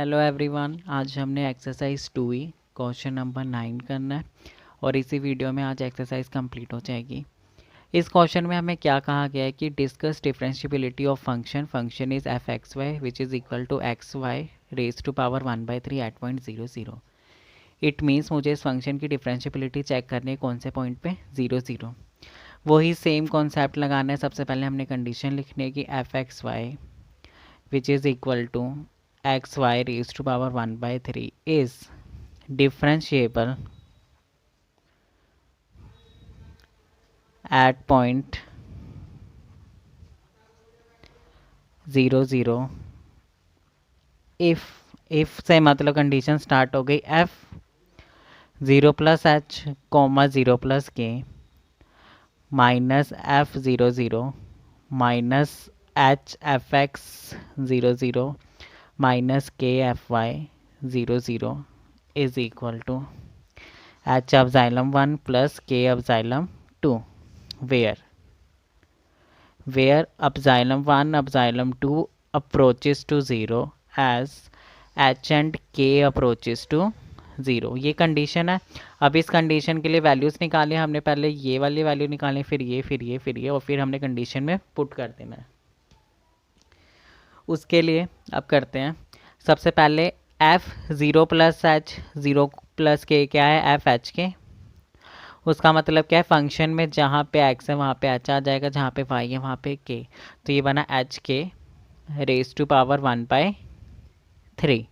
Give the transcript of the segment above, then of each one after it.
Hello everyone, आज हमने exercise 2E question number 9 करना है और इसी वीडियो में आज एक्सरसाइज कंप्लीट हो जाएगी। इस क्वेश्चन में हमें क्या कहा गया है कि discuss differentiability of function is F X Y which is equal to X Y raise to power 1/3 at point 0 0। It means मुझे इस फंक्शन की डिफरेंशिएबिलिटी चेक करनी है कौन से पॉइंट पे 0 0। वही सेम कॉन्सेप्ट लगाना है। सबसे पहले हमने कंडीशन लिखनी है कि F X Y which is equal to xy raised to power 1/3 is differentiable at point 0 0 if से मतलब कंडीशन स्टार्ट हो गई f 0 plus h comma 0 plus k minus f 0 0 minus h f x 0 0 minus k f y 0 0 is equal to h epsilon 1 plus k epsilon 2 where epsilon 1 epsilon 2 अप्रोचेस to 0 as h and k approaches to 0। ये condition है। अब इस condition के लिए values निकाले हमने। पहले ये वाली वैल्यू निकालें, फिर ये और फिर हमने कंडीशन में पुट कर देना है। उसके लिए अब करते हैं। सबसे पहले f 0 प्लस h 0 प्लस के क्या है f h के। उसका मतलब क्या है, फंक्शन में जहाँ पे x है वहाँ पे h आ जाएगा, जहाँ पे y है वहाँ पे k। तो ये बना h के रेज टू पावर 1/3।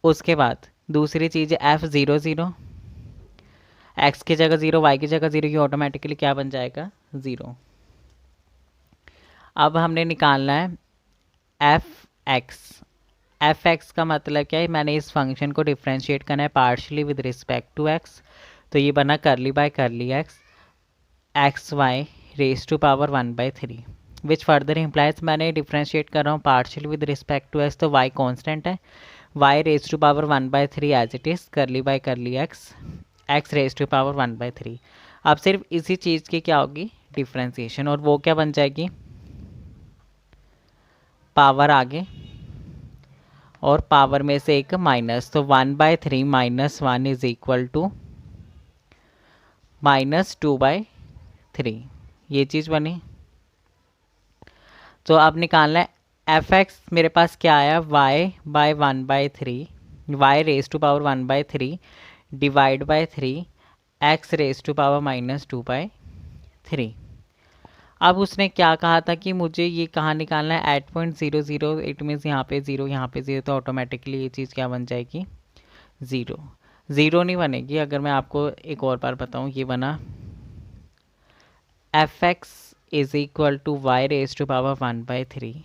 उसके बाद दूसरी चीज़ है f 0 0 x की जगह 0 y की जगह 0, ये ऑटोमेटिकली क्या बन जाएगा 0। अब हमने निकालना है एफ एक्स का मतलब क्या है, मैंने इस फंक्शन को डिफ्रेंशिएट करना है partially with respect to X. तो ये बना curly by curly X Y raise to power 1/3 which further implies मैंने डिफ्रेंशिएट कर रहा हूँ partially with respect to X. तो वाई कॉन्स्टेंट है, Y raise to power 1/3 as it is curly by curly X raise to power 1/3। अब सिर्फ इसी चीज़ की क्या होगी डिफ्रेंशिएशन, और वो क्या बन जाएगी पावर आगे और पावर में से एक माइनस। तो 1/3 माइनस 1 इज इक्वल टू -2/3। ये चीज़ बनी। तो अब निकालना है एफ एक्स। मेरे पास क्या आया y by 1/3 y raise to power 1/3 divide by 3 x raise to power -2/3। अब उसने क्या कहा था कि मुझे ये कहाँ निकालना है एट पॉइंट 0 0। इट मीन्स यहाँ पे 0 यहाँ पे 0, तो ऑटोमेटिकली ये चीज़ क्या बन जाएगी 0 नहीं बनेगी। अगर मैं आपको एक और बार बताऊँ, ये बना F X is equal to Y raise to power 1/3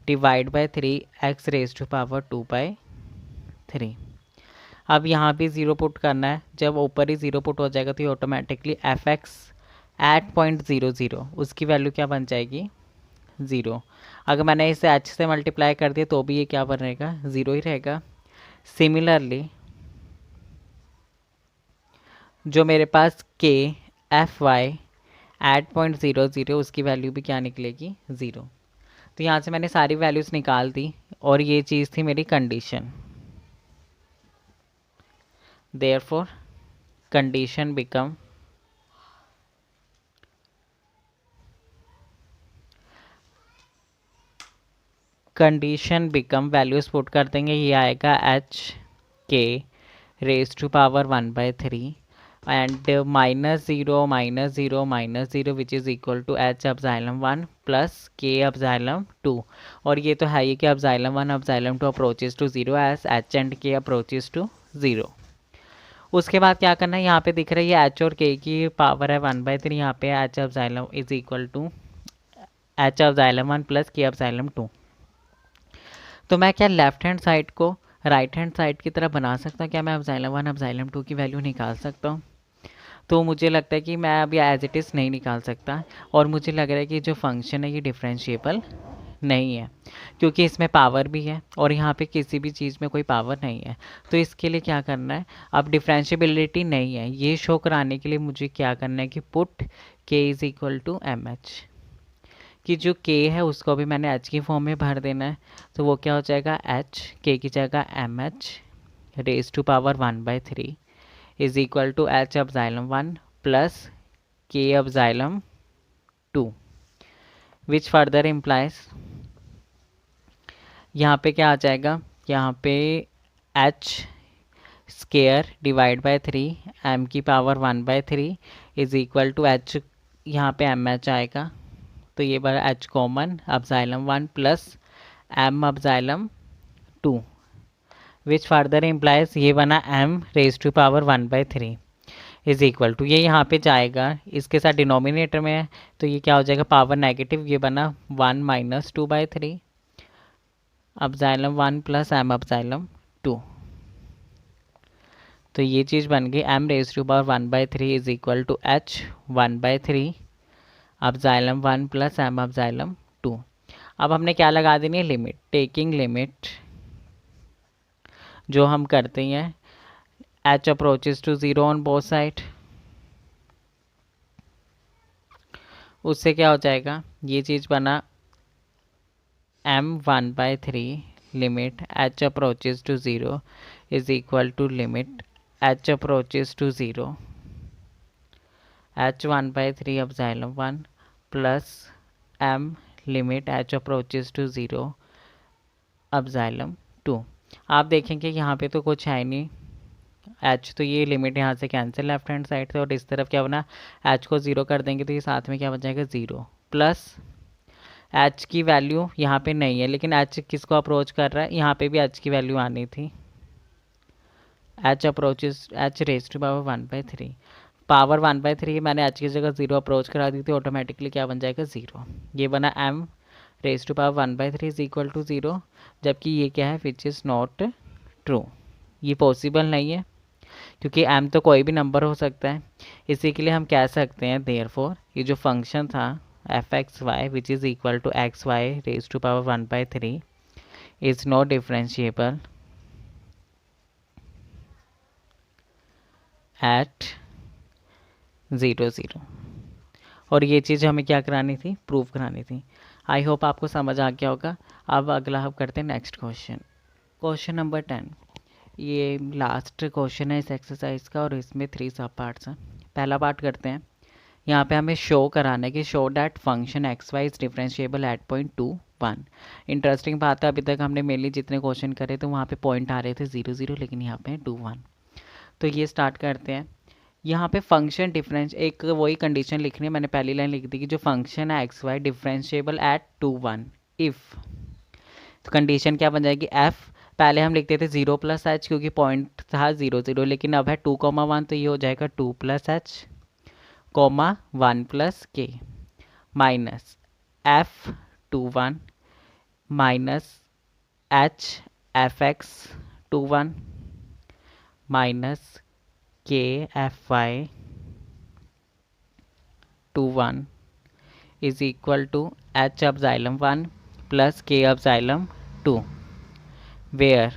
divide by 3 X raise to power 2/3। अब यहाँ भी 0 पुट करना है। जब ऊपर ही 0 पुट हो जाएगा तो ये automatically F X at point 0 0 उसकी वैल्यू क्या बन जाएगी 0। अगर मैंने इसे h से मल्टीप्लाई कर दिया तो भी ये क्या बनेगा 0 ही रहेगा। सिमिलरली जो मेरे पास k F Y at point 0 0 उसकी वैल्यू भी क्या निकलेगी 0। तो यहाँ से मैंने सारी वैल्यूज़ निकाल दी और ये चीज़ थी मेरी condition. Therefore condition become values put कर देंगे। ये आएगा h k raise to power 1/3 and -0 which is equal to h epsilon 1 plus k epsilon 2। और ये तो है ही कि अपजाइलम 1 अपजाइलम 2 अप्रोचेस to 0 as h and k approaches to 0। उसके बाद क्या करना है, यहाँ पे दिख रही है एच और के की पावर है 1/3। यहाँ पे h epsilon is equal to h epsilon 1 plus k epsilon 2। तो मैं क्या लेफ्ट हैंड साइड को राइट हैंड साइड की तरह बना सकता हूँ? क्या मैं अपजाइलम 1 अपजाइलम 2 की वैल्यू निकाल सकता हूँ? तो मुझे लगता है कि मैं अभी एज इट इज़ नहीं निकाल सकता, और मुझे लग रहा है कि जो फंक्शन है ये डिफरेंशिएबल नहीं है, क्योंकि इसमें पावर भी है और यहाँ पे किसी भी चीज़ में कोई पावर नहीं है। तो इसके लिए क्या करना है, अब डिफरेंशिएबिलिटी नहीं है ये शो कराने के लिए मुझे क्या करना है कि put k is equal to M H. कि जो k है उसको भी मैंने h की फॉर्म में भर देना है, तो वो क्या हो जाएगा h, k की जगह mh raise to power 1/3 is equal to h epsilon 1 plus k epsilon 2, which further implies, यहाँ पे क्या आ जाएगा, यहाँ पे h square divide by 3 m की power 1/3 is equal to h, यहाँ पे एम एच आएगा, तो ये बार h common, epsilon 1 plus m epsilon 2, which further implies ये बना m raise to power 1/3 is equal to, ये यहाँ पे जाएगा इसके साथ डिनोमिनेटर में है, तो ये क्या हो जाएगा पावर नेगेटिव, ये बना 1 minus 2/3 epsilon 1 plus m epsilon 2, तो ये चीज़ बन गई m raise to power 1/3 is equal to h 1/3 epsilon 1 plus m epsilon 2। अब हमने क्या लगा देनी है, लिमिट, टेकिंग लिमिट जो हम करते हैं h approaches to 0 on both side, उससे क्या हो जाएगा, ये चीज़ बना m 1/3 limit h approaches to 0 is equal to limit h approaches to 0 h 1/3 epsilon 1 plus m limit h approaches to 0 epsilon 2। आप देखेंगे यहाँ पे तो कुछ है नहीं h, तो ये लिमिट यहाँ से कैंसिल लेफ्ट हैंड साइड से, और इस तरफ क्या बना, h को 0 कर देंगे तो ये साथ में क्या बच जाएगा 0, प्लस h की वैल्यू यहाँ पे नहीं है, लेकिन h किसको अप्रोच कर रहा है, यहाँ पे भी h की वैल्यू आनी थी, h approaches h raise to power 1/3, power 1/3 मैंने h की जगह 0 अप्रोच करा दी थी, ऑटोमेटिकली क्या बन जाएगा 0, ये बना m raise to power 1/3 is equal to 0, जबकि ये क्या है विच इज़ नॉट ट्रू, ये पॉसिबल नहीं है क्योंकि m तो कोई भी नंबर हो सकता है, इसी के लिए हम कह सकते हैं देयरफॉर ये जो फंक्शन था f(x(y) which is equal to xy raise to power 1/3 is not differentiable at 0 0, और ये चीज़ हमें क्या करानी थी, प्रूव करानी थी। आई होप आपको समझ आ गया होगा। अब अगला हम करते हैं नेक्स्ट क्वेश्चन, क्वेश्चन नंबर 10, ये लास्ट क्वेश्चन है इस एक्सरसाइज का, और इसमें 3 सब पार्ट्स हैं। पहला पार्ट करते हैं, यहाँ पे हमें शो कराना है कि show that function X Y is differentiable at point 2 1। Interesting बात है, अभी तक हमने मेनली जितने क्वेश्चन करे थे वहाँ पे पॉइंट आ रहे थे 0 0, लेकिन यहाँ पे 2 1। तो ये स्टार्ट करते हैं। यहाँ पे फंक्शन डिफरेंस, एक वही कंडीशन लिखनी है, मैंने पहली लाइन लिख दी कि जो फंक्शन है X Y differentiable at 2 1 if, तो कंडीशन क्या बन जाएगी एफ, पहले हम लिखते थे 0 प्लस एच क्योंकि पॉइंट था 0 0, लेकिन अब है 2,1, तो ये हो जाएगा 2 plus h comma 1 plus k minus f 2 1 minus h f x 2 1 minus k f y 2 1 is equal to h epsilon 1 plus k epsilon 2, where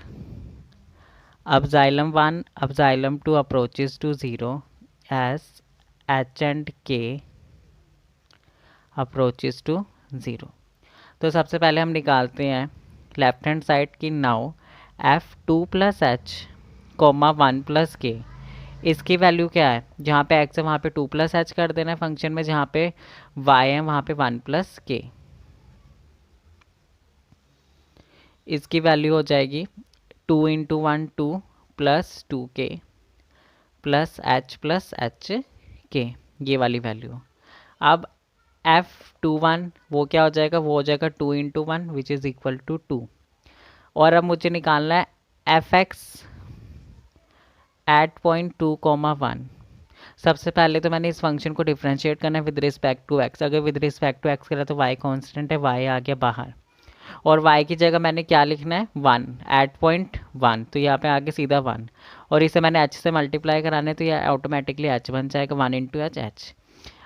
epsilon 1 epsilon 2 approaches to 0 as h and k approaches to 0। तो सबसे पहले हम निकालते हैं left hand side की, now f 2 plus H coma 1 plus के, इसकी value क्या है, जहाँ पे x है वहाँ पे 2 प्लस एच कर देना है फंक्शन में, जहाँ पे y है वहाँ पे 1 प्लस के, इसकी वैल्यू हो जाएगी 2 into 1 2 plus 2k plus h के, ये वाली वैल्यू। अब f21 वो क्या हो जाएगा, वो हो जाएगा 2 into 1 which is equal to 2, और अब मुझे निकालना है F X at point 2 comma 1। सबसे पहले तो मैंने इस फंक्शन को डिफ्रेंशिएट करना है विद रिस्पेक्ट टू एक्स, अगर विद रिस्पेक्ट टू एक्स करा तो y कांस्टेंट है, y आ गया बाहर, और y की जगह मैंने क्या लिखना है 1 एट पॉइंट 1, तो यहाँ पे आगे सीधा 1, और इसे मैंने h से मल्टीप्लाई कराना है तो यह ऑटोमेटिकली h बन जाएगा 1 इंटू एच।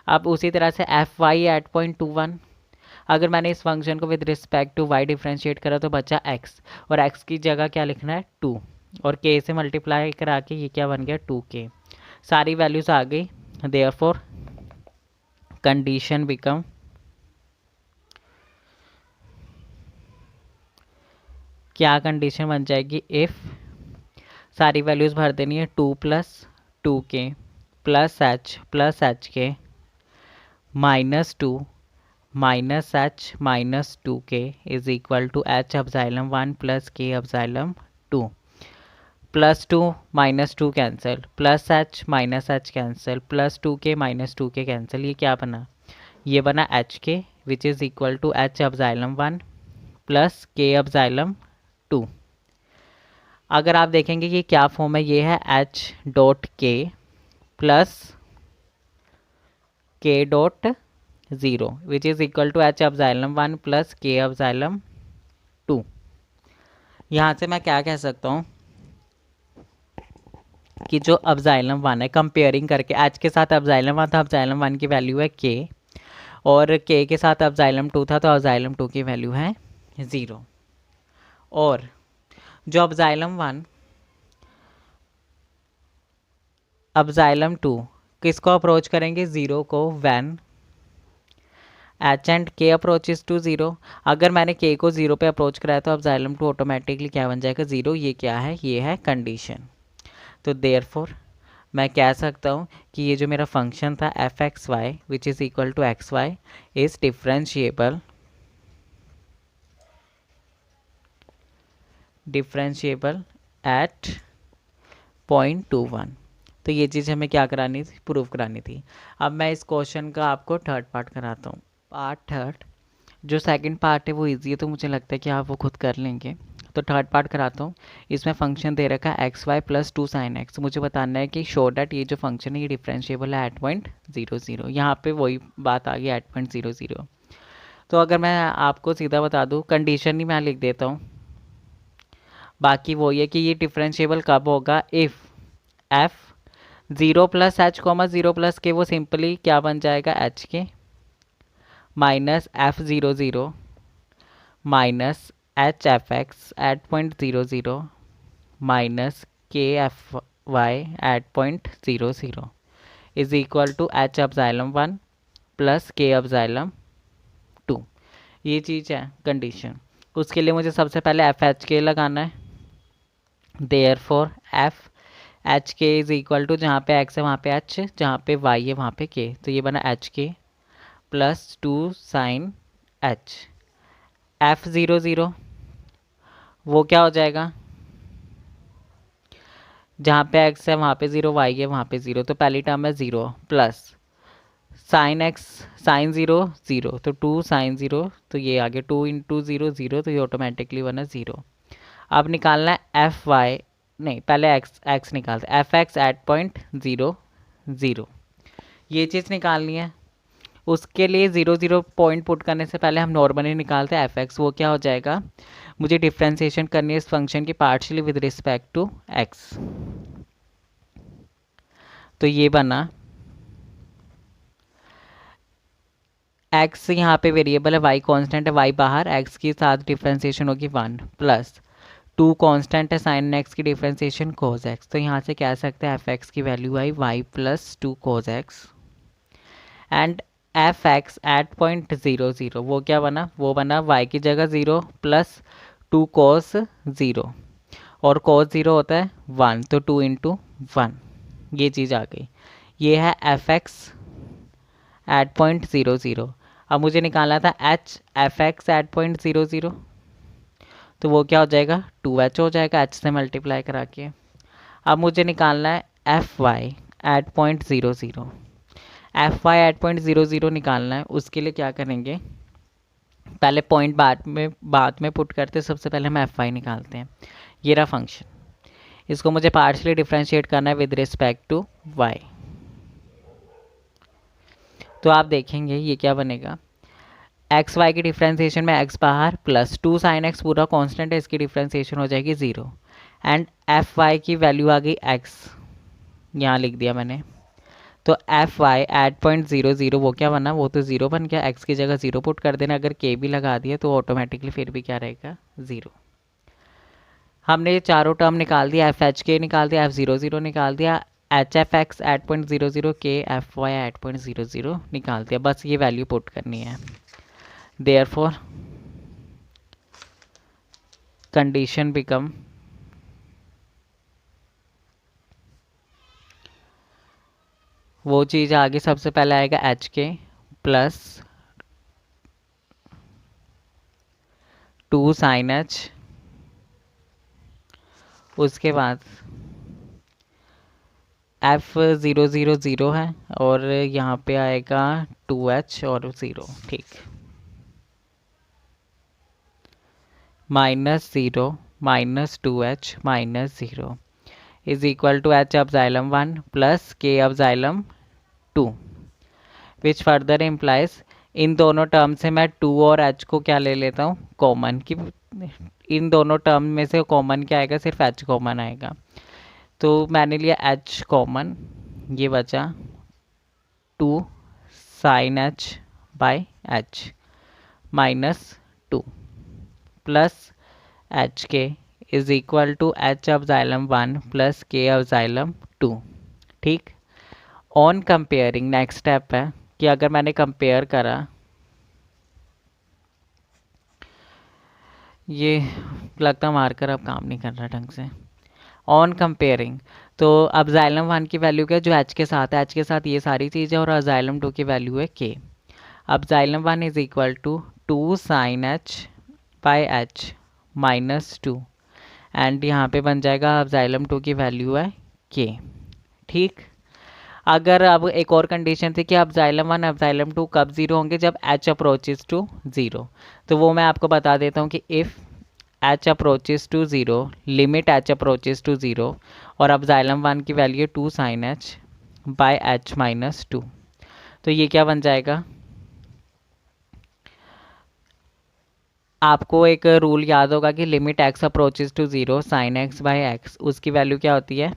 अब उसी तरह से एफ वाई एट पॉइंट 2 1, अगर मैंने इस फंक्शन को with respect to y differentiate करा तो बचा x, और x की जगह क्या लिखना है 2, और k से मल्टीप्लाई करा के ये क्या बन गया 2k, सारी वैल्यूज आ गई, देयरफॉर कंडीशन बिकम क्या कंडीशन बन जाएगी, इफ़ सारी वैल्यूज़ भर देनी है 2 + 2k + h के -2 -h -2k is equal to h epsilon 1 + k epsilon 2। +2 -2 cancel, +h -h cancel, +2k -2k cancel. ये क्या बना, ये बना hk which is equal to h epsilon 1 + k epsilon 2। अगर आप देखेंगे कि क्या फॉर्म है, ये है h.k + k.0 which is equal to h epsilon 1 + k epsilon 2। यहाँ से मैं क्या कह सकता हूँ कि जो एप्सिलॉन 1 है, कंपेयरिंग करके h के साथ एप्सिलॉन 1 था, एप्सिलॉन 1 की वैल्यू है k, और k के साथ एप्सिलॉन 2 था, तो एप्सिलॉन 2 की वैल्यू है 0। और जो एप्सिलॉन 2 किसको अप्रोच करेंगे, 0 को, when h and k approaches to 0। अगर मैंने k को 0 पे अप्रोच कराया तो एप्सिलॉन 2 ऑटोमेटिकली क्या बन जाएगा, 0। ये क्या है, ये है कंडीशन। तो देयरफॉर मैं कह सकता हूँ कि ये जो मेरा फंक्शन था f(x(y) which is equal to xy is differentiable at 0.21। तो ये चीज़ हमें क्या करानी थी, प्रूव करानी थी। अब मैं इस क्वेश्चन का आपको थर्ड पार्ट कराता हूँ। पार्ट थर्ड, जो सेकंड पार्ट है वो इजी है, तो मुझे लगता है कि आप वो खुद कर लेंगे। तो थर्ड पार्ट कराता हूँ। इसमें फंक्शन दे रखा है xy + 2 sin x। मुझे बताना है कि शो डैट ये जो फंक्शन है ये डिफरेंशिएबल है @0.00। यहाँ पे वही बात आ गई @0.00। तो अगर मैं आपको सीधा बता दूँ, कंडीशन ही मैं लिख देता हूँ, बाकी वही है कि ये डिफरेंशिएबल कब होगा, इफ़ f 0 + h, 0 + k, वो सिंपली क्या बन जाएगा, h के -f(0, 0) -h(f(x) @0.00 -k(f(y) @0.00 is equal to h epsilon 1 + k epsilon 2। ये चीज़ है कंडीशन। उसके लिए मुझे सबसे पहले f(h(k) लगाना है। Therefore f(h(k) is equal to, जहाँ पे x है वहाँ पे h, जहाँ पे y है वहाँ पे k, तो ये बना hk + 2 sin h। f(0, 0) वो क्या हो जाएगा, जहाँ पे x है वहाँ पे 0, y है वहाँ पे 0, तो पहली टर्म है 0 प्लस sin x sin 0 0, तो 2 sin 0, तो ये आगे 2 × 0 0, तो ये ऑटोमेटिकली बना 0। अब निकालना है एफ वाई, नहीं पहले x निकालते हैं, f(x) @0.00। ये चीज़ निकालनी है। उसके लिए 0 0 पॉइंट पुट करने से पहले हम नॉर्मली निकालते हैं f(x), वो क्या हो जाएगा, मुझे डिफ्रेंसिएशन करनी है इस फंक्शन की partially with respect to x। तो ये बना x यहाँ पे वेरिएबल है, y कांस्टेंट है, y बाहर, x के साथ डिफ्रेंसिएशन होगी 1 प्लस 2 कांस्टेंट है, साइन x की डिफ्रेंसिएशन cos x। तो यहाँ से कह सकते हैं f(x) की value I y + 2 cos x and f(x) @0.00 वो क्या बना, वो बना y की जगह 0 + 2 cos 0, और cos 0 होता है 1, तो 2 × 1, ये चीज़ आ गई। ये है f(x) @0.00। अब मुझे निकालना था h f(x) @0.00, तो वो क्या हो जाएगा, 2h हो जाएगा h से मल्टीप्लाई करा के। अब मुझे निकालना है fy @0.00। fy @0.00 निकालना है, उसके लिए क्या करेंगे, पहले पॉइंट बाद में पुट करते, सबसे पहले हम fy निकालते हैं। ये रहा फंक्शन, इसको मुझे पार्शियली डिफ्रेंशिएट करना है विद रिस्पेक्ट टू y। तो आप देखेंगे ये क्या बनेगा, एक्स वाई की डिफ्रेंसिएशन में x बाहर प्लस 2 sin x पूरा कांस्टेंट है, इसकी डिफ्रेंसिएशन हो जाएगी 0, एंड एफ वाई की वैल्यू आ गई x, यहाँ लिख दिया मैंने। तो एफ वाई @0.00 वो क्या बना, वो तो 0 बन गया, x की जगह 0 पुट कर देना, अगर k भी लगा दिया तो ऑटोमेटिकली फिर भी क्या रहेगा, 0। हमने ये चारों टर्म निकाल दिया, f(h)k निकाल दिया, f(0, 0) निकाल दिया, h(f(x) @0.00, k f(y) @0.00 निकाल दिया, बस ये वैल्यू पुट करनी है। Therefore कंडीशन बिकम वो चीज़ आगे सबसे पहले आएगा एच के प्लस 2 साइन एच, उसके बाद F000 है और यहाँ पे आएगा 2H और 0, ठीक, -0 -2H -0 is equal to H epsilon 1 plus K epsilon 2, which further implies इन दोनों टर्म से मैं 2 और H को क्या ले लेता हूँ कॉमन, कि इन दोनों टर्म में से कॉमन क्या आएगा, सिर्फ H कॉमन आएगा। तो मैंने लिया H कॉमन, ये बचा 2 sine H by H -2 plus h k is equal to H epsilon 1 plus K epsilon 2, ठीक। ऑन कंपेयरिंग नेक्स्ट स्टेप है कि अगर मैंने कंपेयर करा, ये लगता मार्कर अब काम नहीं कर रहा ढंग से। ऑन कंपेयरिंग तो अब जाइलम 1 की वैल्यू क्या है, जो H के साथ है, H के साथ ये सारी चीज़ें, और जाइलम 2 की वैल्यू है K। अब जाइलम 1 is equal to 2 sine H by H -2 and यहाँ पे बन जाएगा, अब जाइलम 2 की वैल्यू है K, ठीक। अगर अब एक और कंडीशन थी कि अब जाइलम 1 अब जाइलम 2 कब ज़ीरो होंगे, जब H अप्रोचेज टू 0, तो वो मैं आपको बता देता हूँ कि if H approaches to 0, limit H approaches to 0, और अब जाइलम 1 की वैल्यू 2 साइन H बाय H -2, तो ये क्या बन जाएगा, आपको एक रूल याद होगा कि limit x approaches to 0 sine x by x, उसकी वैल्यू क्या होती है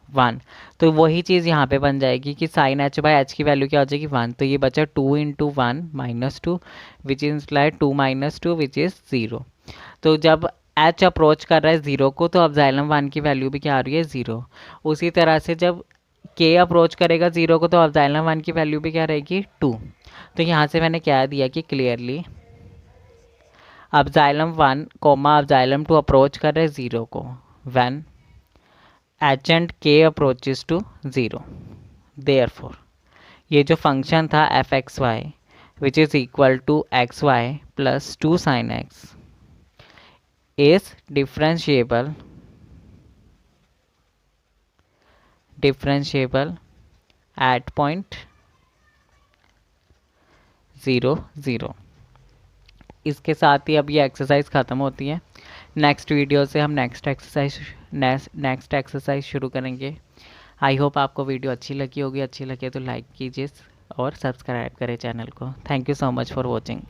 1। तो वही चीज़ यहाँ पे बन जाएगी कि साइन h बाय h की वैल्यू क्या हो जाएगी 1, तो ये बचा 2 into 1 -2 which is like 2 -2 which is 0। तो जब h अप्रोच कर रहा है 0 को, तो अब जाइलम 1 की वैल्यू भी क्या आ रही है 0। उसी तरह से जब k अप्रोच करेगा 0 को, तो अब जाइलम 1 की वैल्यू भी क्या रहेगी 2। तो यहाँ से मैंने क्या दिया कि क्लियरली अब जाइलम 1 कोमा अब जाइलम 2 अप्रोच कर रहे 0 को when H and K approaches to 0, therefore ये जो फंक्शन था f(x(y) which is equal to xy plus 2 sine x is differentiable at point 0 0। इसके साथ ही अब ये एक्सरसाइज ख़त्म होती है। नेक्स्ट वीडियो से हम नेक्स्ट एक्सरसाइज शुरू करेंगे। आई होप आपको वीडियो अच्छी लगी होगी, अच्छी लगे तो लाइक कीजिए और सब्सक्राइब करें चैनल को। Thank you so much for watching.